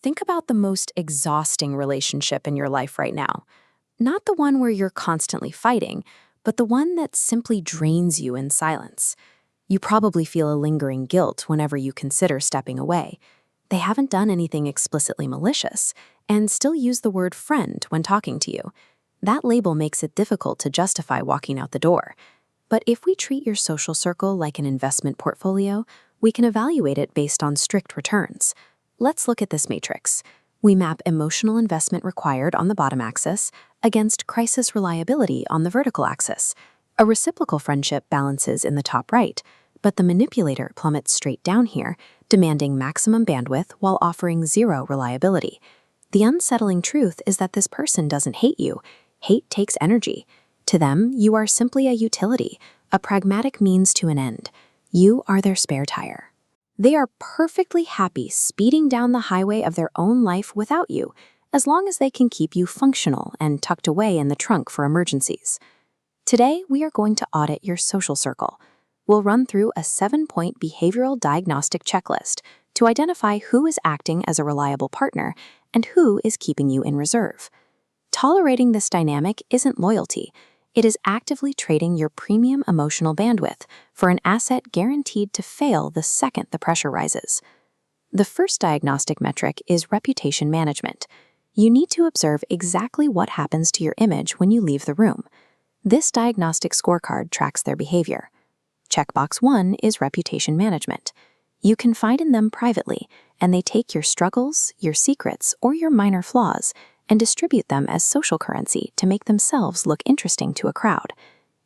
Think about the most exhausting relationship in your life right now. Not the one where you're constantly fighting, but the one that simply drains you in silence. You probably feel a lingering guilt whenever you consider stepping away. They haven't done anything explicitly malicious, and still use the word friend when talking to you. That label makes it difficult to justify walking out the door. But if we treat your social circle like an investment portfolio, we can evaluate it based on strict returns. Let's look at this matrix. We map emotional investment required on the bottom axis against crisis reliability on the vertical axis. A reciprocal friendship balances in the top right, but the manipulator plummets straight down here, demanding maximum bandwidth while offering zero reliability. The unsettling truth is that this person doesn't hate you. Hate takes energy. To them, you are simply a utility, a pragmatic means to an end. You are their spare tire. They are perfectly happy speeding down the highway of their own life without you, as long as they can keep you functional and tucked away in the trunk for emergencies. Today, we are going to audit your social circle. We'll run through a 7-point behavioral diagnostic checklist to identify who is acting as a reliable partner and who is keeping you in reserve. Tolerating this dynamic isn't loyalty. It is actively trading your premium emotional bandwidth for an asset guaranteed to fail the second the pressure rises. The first diagnostic metric is reputation management. You need to observe exactly what happens to your image when you leave the room. This diagnostic scorecard tracks their behavior. Checkbox 1 is reputation management. You confide in them privately, and they take your struggles, your secrets, or your minor flaws and distribute them as social currency to make themselves look interesting to a crowd.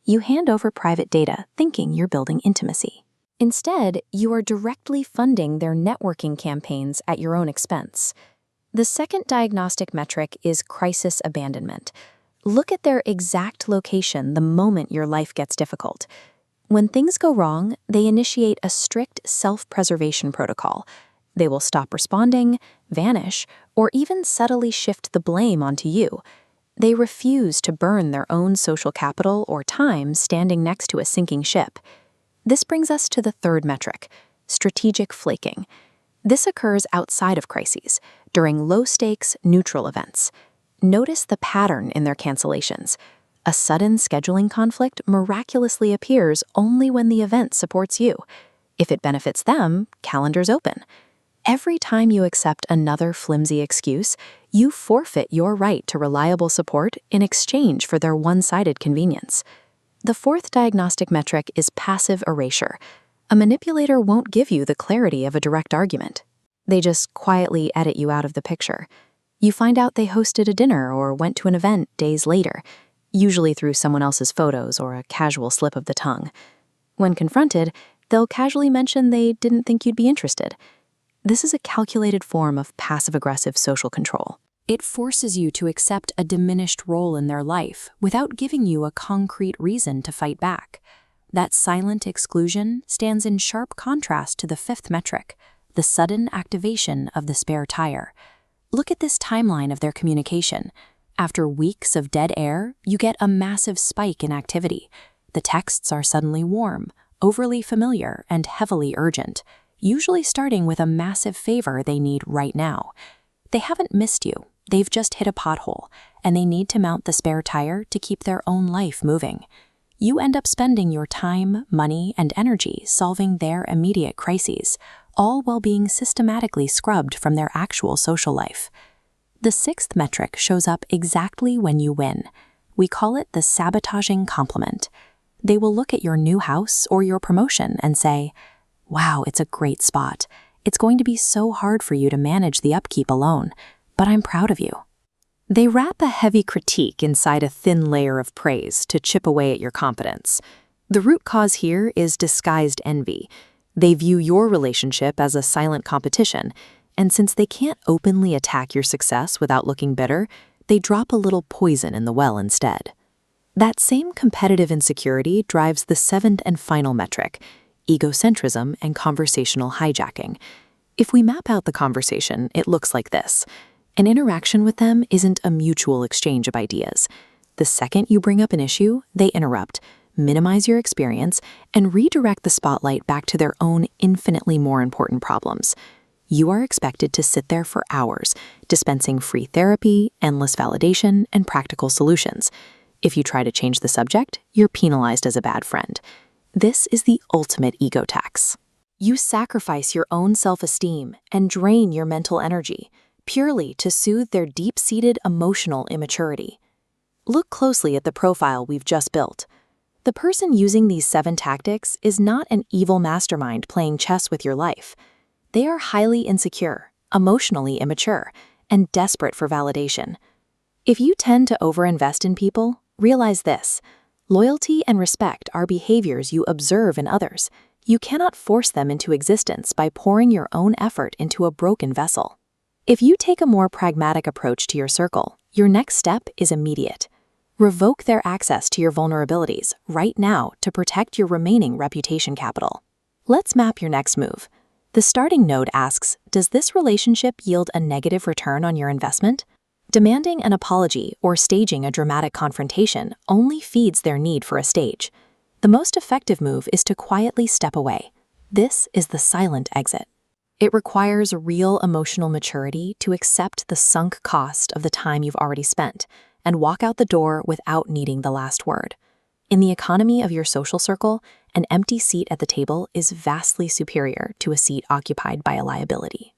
You hand over private data thinking you're building intimacy. Instead, you are directly funding their networking campaigns at your own expense. The second diagnostic metric is crisis abandonment. Look at their exact location the moment your life gets difficult. When things go wrong, they initiate a strict self-preservation protocol. They will stop responding, vanish, or even subtly shift the blame onto you. They refuse to burn their own social capital or time standing next to a sinking ship. This brings us to the third metric, strategic flaking. This occurs outside of crises, during low-stakes, neutral events. Notice the pattern in their cancellations. A sudden scheduling conflict miraculously appears only when the event supports you. If it benefits them, calendars open. Every time you accept another flimsy excuse, you forfeit your right to reliable support in exchange for their one-sided convenience. The fourth diagnostic metric is passive erasure. A manipulator won't give you the clarity of a direct argument. They just quietly edit you out of the picture. You find out they hosted a dinner or went to an event days later, usually through someone else's photos or a casual slip of the tongue. When confronted, they'll casually mention they didn't think you'd be interested. This is a calculated form of passive-aggressive social control. It forces you to accept a diminished role in their life without giving you a concrete reason to fight back. That silent exclusion stands in sharp contrast to the fifth metric, the sudden activation of the spare tire. Look at this timeline of their communication. After weeks of dead air, you get a massive spike in activity. The texts are suddenly warm, overly familiar, and heavily urgent, usually starting with a massive favor they need right now. They haven't missed you, they've just hit a pothole, and they need to mount the spare tire to keep their own life moving. You end up spending your time, money, and energy solving their immediate crises, all while being systematically scrubbed from their actual social life. The sixth metric shows up exactly when you win. We call it the sabotaging compliment. They will look at your new house or your promotion and say, "Wow, it's a great spot. It's going to be so hard for you to manage the upkeep alone, but I'm proud of you." They wrap a heavy critique inside a thin layer of praise to chip away at your competence. The root cause here is disguised envy. They view your relationship as a silent competition, and since they can't openly attack your success without looking bitter, they drop a little poison in the well instead. That same competitive insecurity drives the seventh and final metric, egocentrism and conversational hijacking. If we map out the conversation, it looks like this. An interaction with them isn't a mutual exchange of ideas. The second you bring up an issue, they interrupt, minimize your experience, and redirect the spotlight back to their own infinitely more important problems. You are expected to sit there for hours, dispensing free therapy, endless validation, and practical solutions. If you try to change the subject, you're penalized as a bad friend. This is the ultimate ego tax. You sacrifice your own self-esteem and drain your mental energy, purely to soothe their deep-seated emotional immaturity. Look closely at the profile we've just built. The person using these 7 tactics is not an evil mastermind playing chess with your life. They are highly insecure, emotionally immature, and desperate for validation. If you tend to overinvest in people, realize this: loyalty and respect are behaviors you observe in others. You cannot force them into existence by pouring your own effort into a broken vessel. If you take a more pragmatic approach to your circle, your next step is immediate. Revoke their access to your vulnerabilities right now to protect your remaining reputation capital. Let's map your next move. The starting node asks, does this relationship yield a negative return on your investment? Demanding an apology or staging a dramatic confrontation only feeds their need for a stage. The most effective move is to quietly step away. This is the silent exit. It requires real emotional maturity to accept the sunk cost of the time you've already spent and walk out the door without needing the last word. In the economy of your social circle, an empty seat at the table is vastly superior to a seat occupied by a liability.